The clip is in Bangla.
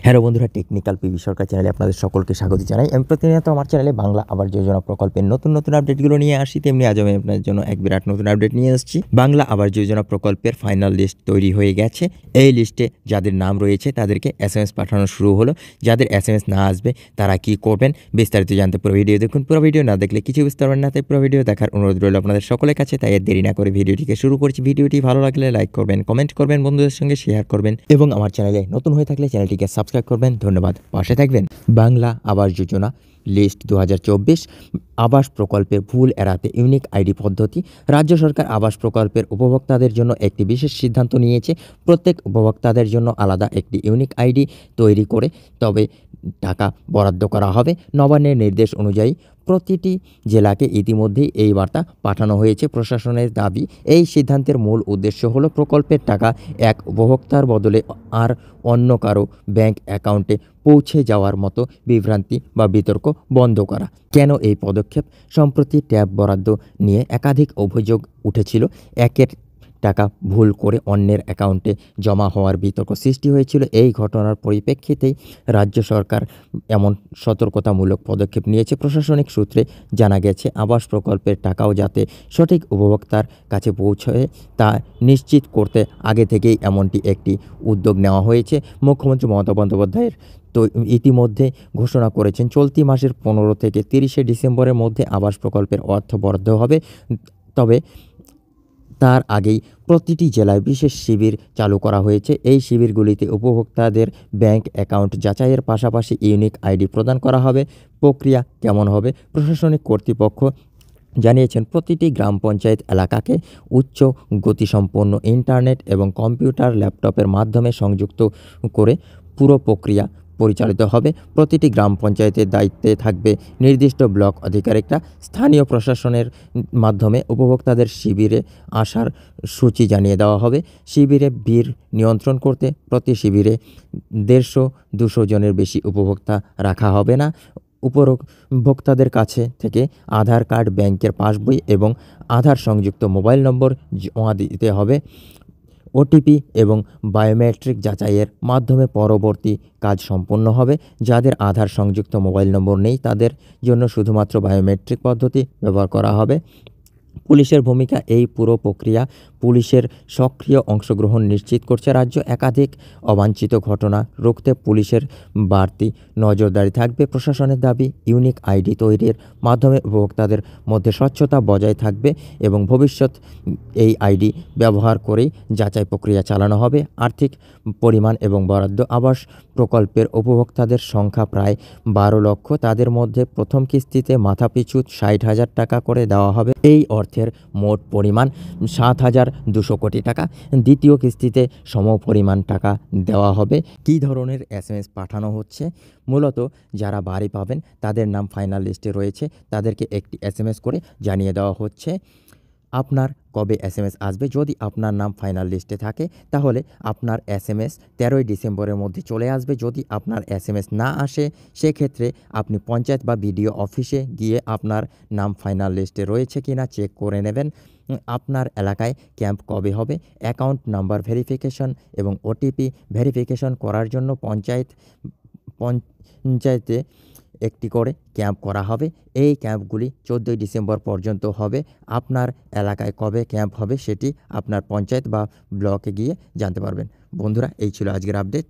হ্যালো বন্ধুরা, টেকনিক্যাল পিভি সরকার চ্যানেলে আপনাদের সকলকে স্বাগত জানাই। আমি প্রতিনিয়ত আমার চ্যানেলে বাংলা আবাস যোজনা প্রকল্পের নতুন নতুন আপডেটগুলো নিয়ে আসি। তেমনি আজ আমি আপনাদের জন্য এক বিরাট নতুন আপডেট নিয়ে এসেছি। বাংলা আবাস যোজনা প্রকল্পের ফাইনাল লিস্ট তৈরি হয়ে গেছে। এই লিস্টে যাদের নাম রয়েছে তাদেরকে এসএমএস পাঠানো শুরু হলো। যাদের এসএমএস না আসবে তারা কি করবেন বিস্তারিত জানতে পুরো ভিডিও দেখুন। পুরো ভিডিও না দেখলে কিছু বুঝতে পারবেন না, তাই পুরো ভিডিও দেখার অনুরোধ রইল আপনাদের সকলের কাছে। তাই আর দেরি না করে ভিডিওটিকে শুরু করছি। ভিডিওটি ভালো লাগলে লাইক করবেন, কমেন্ট করবেন, বন্ধুদের সঙ্গে শেয়ার করবেন এবং আমার চ্যানেলে নতুন হয়ে থাকলে চ্যানেলটিকে সাবস্ক্রাইব করবেন। ধন্যবাদ, পাশে থাকবেন। বাংলা আবাস যোজনা লিস্ট 2024 আবাস প্রকল্পের ভুল এড়াতে ইউনিক আইডি পদ্ধতি। রাজ্য সরকার আবাস প্রকল্পের উপভোক্তাদের জন্য একটি বিশেষ সিদ্ধান্ত নিয়েছে। প্রত্যেক উপভোক্তাদের জন্য আলাদা একটি ইউনিক আইডি তৈরি করে তবে টাকা বরাদ্দ করা হবে। নবান্নের নির্দেশ অনুযায়ী প্রতিটি জেলাকে ইতিমধ্যেই এই বার্তা পাঠানো হয়েছে। প্রশাসনের দাবি, এই সিদ্ধান্তের মূল উদ্দেশ্য হলো প্রকল্পের টাকা এক উপভোক্তার বদলে আর অন্য কারো ব্যাংক অ্যাকাউন্টে পৌঁছে যাওয়ার মতো বিভ্রান্তি বা বিতর্ক বন্ধ করা। কেন এই পদক্ষেপ? সম্প্রতি ট্যাব বরাদ্দ নিয়ে একাধিক অভিযোগ উঠেছিল। একের টাকা ভুল করে অন্যের অ্যাকাউন্টে জমা হওয়ার বিতর্ক সৃষ্টি হয়েছিল। এই ঘটনার পরিপ্রেক্ষিতেই রাজ্য সরকার এমন সতর্কতামূলক পদক্ষেপ নিয়েছে। প্রশাসনিক সূত্রে জানা গেছে, আবাস প্রকল্পের টাকাও যাতে সঠিক উপভোক্তার কাছে পৌঁছয় তা নিশ্চিত করতে আগে থেকেই এমনটি একটি উদ্যোগ নেওয়া হয়েছে। মুখ্যমন্ত্রী মমতা বন্দ্যোপাধ্যায়ের তো ইতিমধ্যে ঘোষণা করেছেন চলতি মাসের 15 থেকে 30 ডিসেম্বরের মধ্যে আবাস প্রকল্পের অর্থ বরাদ্দ হবে। তবে তার আগেই প্রতিটি জেলায় বিশেষ শিবির চালু করা হয়েছে। এই শিবিরগুলিতে উপভোক্তাদের ব্যাংক অ্যাকাউন্ট যাচাইয়ের পাশাপাশি ইউনিক আইডি প্রদান করা হবে। প্রক্রিয়া কেমন হবে? প্রশাসনিক কর্তৃপক্ষ জানিয়েছেন, প্রতিটি গ্রাম পঞ্চায়েত এলাকাকে উচ্চ গতিসম্পন্ন ইন্টারনেট এবং কম্পিউটার ল্যাপটপের মাধ্যমে সংযুক্ত করে পুরো প্রক্রিয়া পরিচালিত হবে। প্রতিটি গ্রাম পঞ্চায়েতের দায়িত্বে থাকবে নির্দিষ্ট ব্লক আধিকারিকরা। স্থানীয় প্রশাসনের মাধ্যমে উপভোক্তাদের শিবিরে আসার সূচি জানিয়ে দেওয়া হবে। শিবিরে ভিড় নিয়ন্ত্রণ করতে প্রতি শিবিরে 150-200 জনের বেশি উপভোক্তা রাখা হবে না। উপভোক্তাদের কাছে থেকে আধার কার্ড, ব্যাংকের পাসবই এবং আধার সংযুক্ত মোবাইল নম্বর জমা দিতে হবে। ওটিপি এবং বায়োমেট্রিক যাচাইয়ের মাধ্যমে পরবর্তী কাজ সম্পন্ন হবে। যাদের আধার সংযুক্ত মোবাইল নম্বর নেই তাদের জন্য শুধুমাত্র বায়োমেট্রিক পদ্ধতি ব্যবহার করা হবে। পুলিশের ভূমিকা এই পুরো প্রক্রিয়া পুলিশের সক্রিয় অংশগ্রহণ নিশ্চিত করছে রাজ্য। একাধিক অবাঞ্ছিত ঘটনা রুখতে পুলিশের বাড়তি নজরদারি থাকবে। প্রশাসনের দাবি, ইউনিক আইডি তৈরির মাধ্যমে উপভোক্তাদের মধ্যে স্বচ্ছতা বজায় থাকবে এবং ভবিষ্যৎ এই আইডি ব্যবহার করেই যাচাই প্রক্রিয়া চালানো হবে। আর্থিক পরিমাণ এবং বরাদ্দ। আবাস প্রকল্পের উপভোক্তাদের সংখ্যা প্রায় 12 লক্ষ। তাদের মধ্যে প্রথম কিস্তিতে মাথাপিছু 60,000 টাকা করে দেওয়া হবে। এই অর্থের মোট পরিমাণ 7,200 কোটি টাকা। দ্বিতীয় কিস্তিতে সমপরিমাণ টাকা দেওয়া হবে। কী ধরনের এসএমএস পাঠানো হচ্ছে? মূলত যারা বাড়ি পাবেন তাদের নাম ফাইনাল লিস্টে রয়েছে, তাদেরকে একটি এসএমএস করে জানিয়ে দেওয়া হচ্ছে আপনার কবে এসএমএস আসবে। যদি আপনার নাম ফাইনাল লিস্টে থাকে তাহলে আপনার এসএমএস 13 ডিসেম্বরের মধ্যে চলে আসবে। যদি আপনার এসএমএস না আসে সেক্ষেত্রে আপনি পঞ্চায়েত বা বিডিও অফিসে গিয়ে আপনার নাম ফাইনাল লিস্টে রয়েছে কিনা চেক করে নেবেন। আপনার এলাকায় ক্যাম্প কবে হবে? অ্যাকাউন্ট নাম্বার ভেরিফিকেশন এবং ওটিপি ভেরিফিকেশন করার জন্য পঞ্চায়েতে একটি করে ক্যাম্প করা হবে। এই ক্যাম্পগুলি 14 ডিসেম্বর পর্যন্ত হবে। আপনার এলাকায় কবে ক্যাম্প হবে সেটি আপনার পঞ্চায়েত বা ব্লকে গিয়ে জানতে পারবেন। বন্ধুরা, এই ছিল আজকের আপডেট।